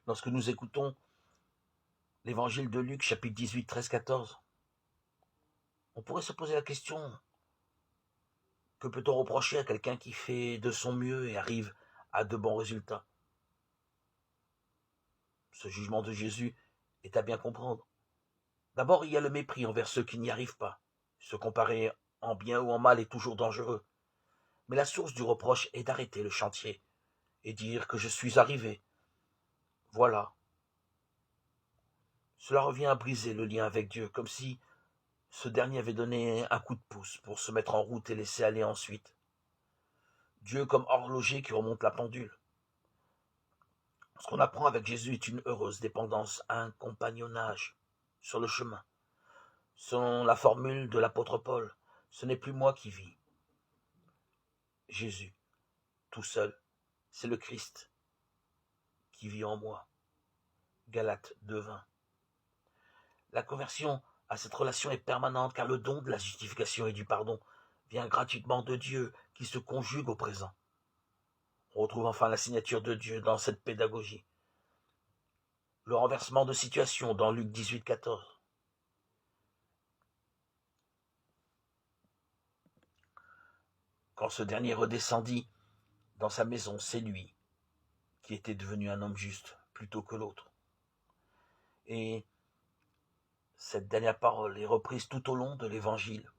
lorsque nous écoutons l'évangile de Luc, chapitre 18, 13, 14, on pourrait se poser la question, que peut-on reprocher à quelqu'un qui fait de son mieux et arrive à de bons résultats? Ce jugement de Jésus est à bien comprendre. D'abord, il y a le mépris envers ceux qui n'y arrivent pas. Se comparer en bien ou en mal est toujours dangereux. Mais la source du reproche est d'arrêter le chantier et dire que je suis arrivé. Voilà. Cela revient à briser le lien avec Dieu, comme si ce dernier avait donné un coup de pouce pour se mettre en route et laisser aller ensuite. Dieu comme horloger qui remonte la pendule. Ce qu'on apprend avec Jésus est une heureuse dépendance, un compagnonnage sur le chemin. Selon la formule de l'apôtre Paul, ce n'est plus moi qui vis. Jésus, tout seul, c'est le Christ qui vit en moi. Galates 2:20. La conversion à cette relation est permanente car le don de la justification et du pardon vient gratuitement de Dieu qui se conjugue au présent. On retrouve enfin la signature de Dieu dans cette pédagogie. Le renversement de situation dans Luc 18, 14. Quand ce dernier redescendit dans sa maison, c'est lui qui était devenu un homme juste plutôt que l'autre. Et cette dernière parole est reprise tout au long de l'évangile.